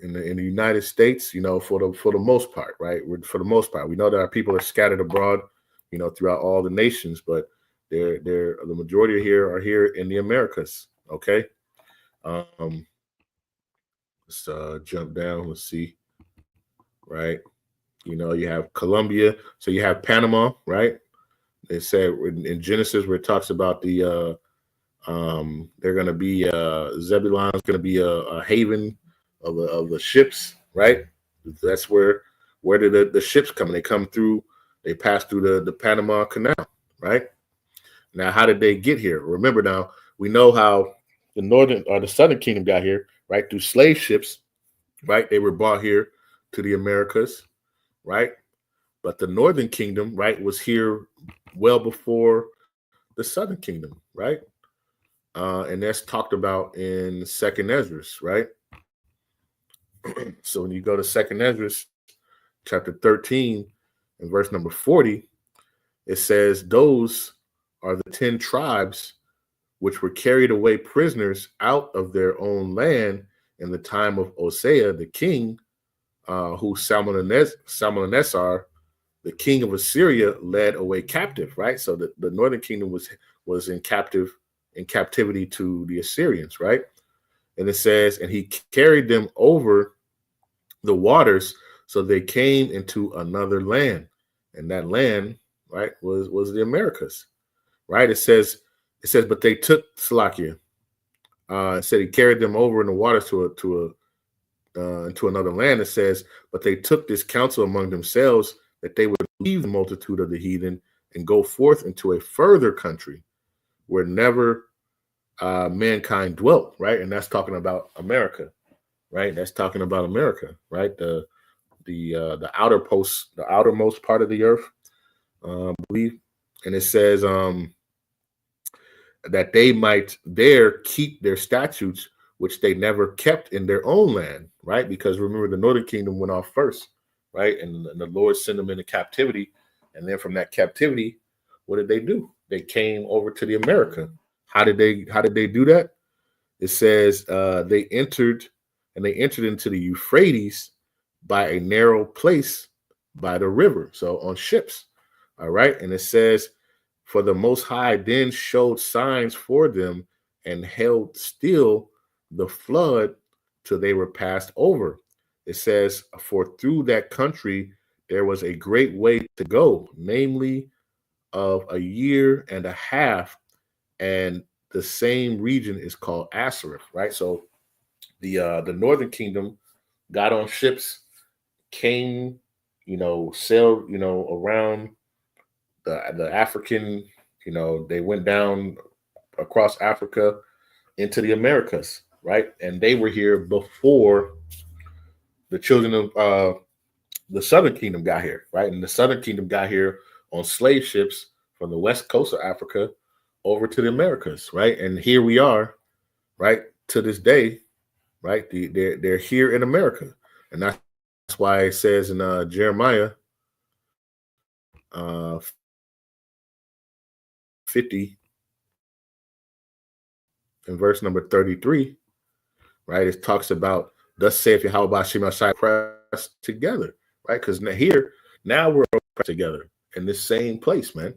in the United States. For the most part, right? For the most part, we know that our people are scattered abroad, throughout all the nations, but they're the majority here are here in the Americas. Okay, let's jump down. Let's see, right? You have Colombia, so you have Panama, right? It said in Genesis where it talks about the they're going to be Zebulon's going to be a haven of the ships, right? That's where did the ships come? They come through. They pass through the Panama Canal, right? Now, how did they get here? Remember, now we know how the northern or the southern kingdom got here, right? Through slave ships, right? They were brought here to the Americas, right? But the northern kingdom, right, was here well before the southern kingdom, right? And that's talked about in Second Esdras, right? So when you go to Second Esdras, chapter 13, and verse number 40, it says, those are the 10 tribes which were carried away prisoners out of their own land in the time of Hosea, the king, who Salmanassar, the king of Assyria, led away captive, right? So the northern kingdom was in captivity to the Assyrians, right? And it says, and he carried them over the waters, so they came into another land, and that land, right, was the Americas, right? It says, but they took Salakia. It said he carried them over in the waters into another land. It says, but they took this counsel among themselves that they would leave the multitude of the heathen and go forth into a further country where never mankind dwelt, right? And that's talking about America, right? That's talking about America, right? The outermost part of the earth, I believe. And it says that they might there keep their statutes, which they never kept in their own land, right? Because remember, the northern kingdom went off first, right? And the Lord sent them into captivity. And then from that captivity, what did they do? They came over to the America. How did they do that? It says they entered into the Euphrates by a narrow place by the river. So on ships. All right. And it says, for the Most High then showed signs for them and held still the flood till they were passed over. It says, for through that country there was a great way to go, namely of a year and a half, and the same region is called Asareth, right? So the northern kingdom got on ships, came, sailed, around the African, they went down across Africa into the Americas, right? And they were here before the children of the Southern Kingdom got here, right? And the Southern Kingdom got here on slave ships from the west coast of Africa over to the Americas, right? And here we are, right, to this day, right? They're here in America, and that's why it says in Jeremiah 50 in verse number 33, right? It talks about, thus saith Yahawah Bahasham pressed together, right? Because here, now we're pressed together in this same place, man.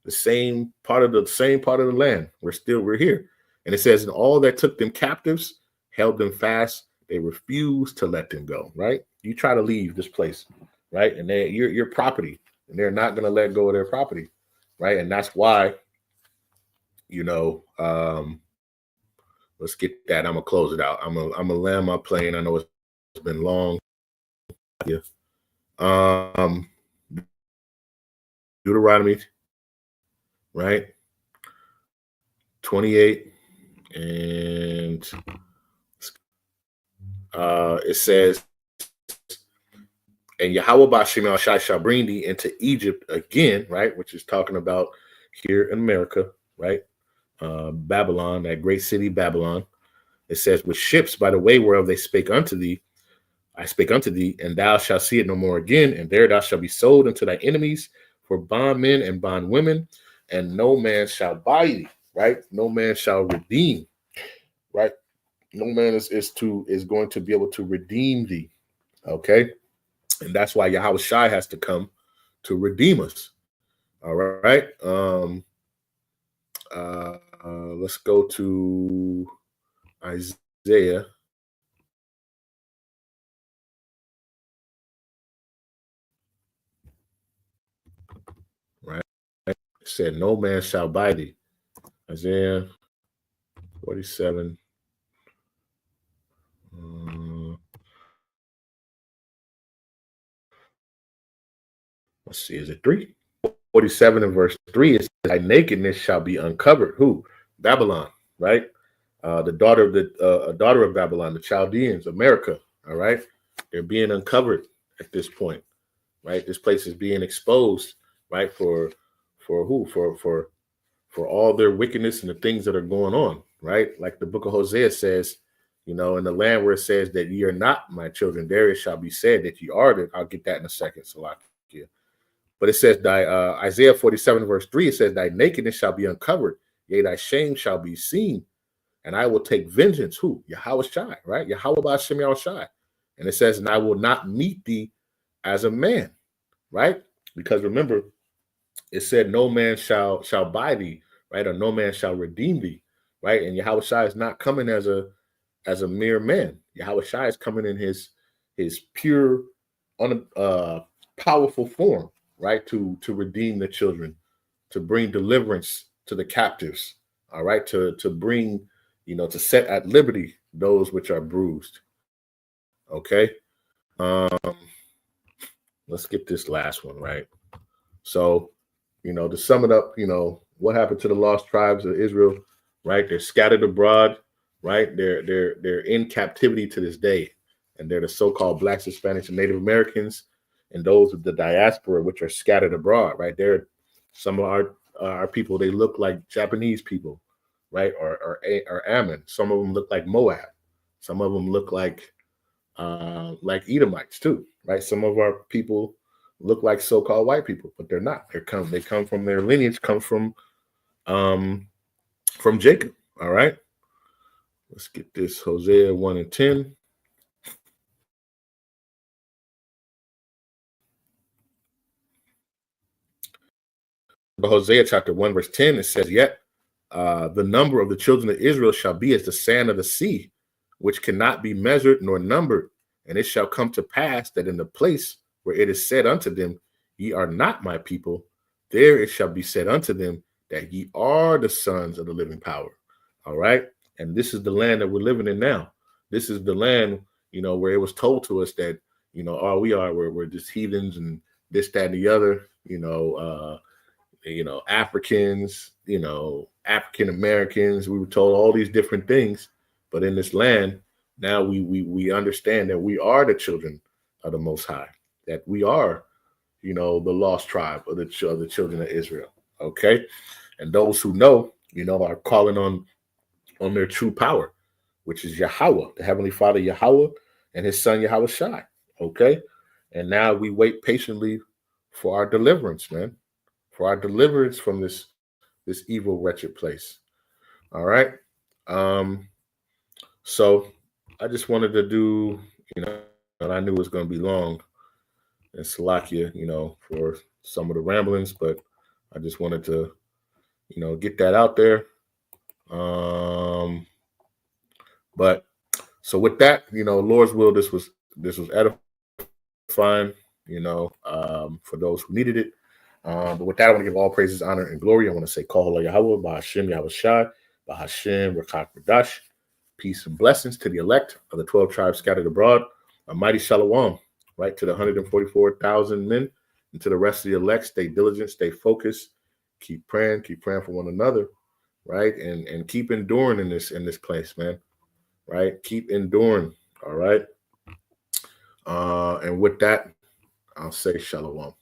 The same part of the land. We're here. And it says, and all that took them captives held them fast. They refused to let them go, right? You try to leave this place, right? And you're your property, and they're not going to let go of their property, right? And that's why, let's get that. I'm gonna close it out. I'm gonna land my plane. I know it's been long. Yeah. Deuteronomy, right? 28, and it says, and Yahawah Bahasham shall bring thee into Egypt again, right? Which is talking about here in America, right? Babylon, that great city Babylon. It says, with ships by the way whereof they spake unto thee, I spake unto thee, and thou shalt see it no more again, and there thou shalt be sold unto thy enemies for bondmen and bondwomen, and no man shall buy thee, right? No man shall redeem, right? No man is going to be able to redeem thee, okay? And that's why Yahawashi has to come to redeem us. All right. Let's go to Isaiah. Right. It said, no man shall buy thee. Isaiah 47. Let's see, is it 3? 47 and verse 3 is, thy nakedness shall be uncovered. Who? Babylon, right? The daughter of Babylon, the Chaldeans, America. All right, they're being uncovered at this point, right? This place is being exposed, right? For who? For all their wickedness and the things that are going on, right? Like the book of Hosea says, in the land where it says that ye are not my children, there it shall be said that ye are. I'll get that in a second. So but it says, Isaiah 47 verse 3, it says, thy nakedness shall be uncovered, yea, thy shame shall be seen, and I will take vengeance. Who? Yahawashi, right? Yahawah Bahasham Yahawashi. And it says, and I will not meet thee as a man, right? Because remember, it said, no man shall buy thee, right? Or no man shall redeem thee, right? And Yahawashi is not coming as a mere man. Yahawashi is coming in his pure, powerful form, right? To redeem the children, to bring deliverance to the captives, all right? To bring, to set at liberty those which are bruised. Okay. Let's get this last one, right? So, to sum it up, what happened to the lost tribes of Israel, right? They're scattered abroad, right? They're in captivity to this day, and they're the so-called Blacks, Hispanics, and Native Americans, and those of the diaspora, which are scattered abroad, right? They're some of our people. They look like Japanese people, right? Or Ammon. Some of them look like Moab. Some of them look like Edomites too, right? Some of our people look like so-called white people, but they're not. They come from their lineage, comes from Jacob. All right. Let's get this Hosea 1 and 10. But Hosea chapter 1, verse 10, it says, yet the number of the children of Israel shall be as the sand of the sea, which cannot be measured nor numbered. And it shall come to pass that in the place where it is said unto them, ye are not my people, there it shall be said unto them that ye are the sons of the living power. All right. And this is the land that we're living in now. This is the land, where it was told to us that, all we are, we're just heathens and this, that, and the other, Africans, African Americans. We were told all these different things, But in this land, now we understand that we are the children of the Most High, that we are, the lost tribe of the children of Israel. Okay, and those who know, are calling on their true power, which is Yahawah, the Heavenly Father Yahawah, and His Son Yahawashi. Okay, and now we wait patiently for our deliverance, man, for our deliverance from this evil, wretched place. All right. So I just wanted to do, and I knew it was going to be long and Salakia, for some of the ramblings, but I just wanted to, get that out there. But so with that, Lord's will, this was edifying, for those who needed it. But with that, I want to give all praises, honor, and glory. I want to say, Halal Yahawah, Bahasham, Yahawashi, Bahasham, Rawchaa, Qadash. Peace and blessings to the elect of the 12 tribes scattered abroad. A mighty shalom, right, to the 144,000 men, and to the rest of the elect. Stay diligent, stay focused, keep praying for one another, right, and keep enduring in this place, man, right. Keep enduring, all right. And with that, I'll say shalom.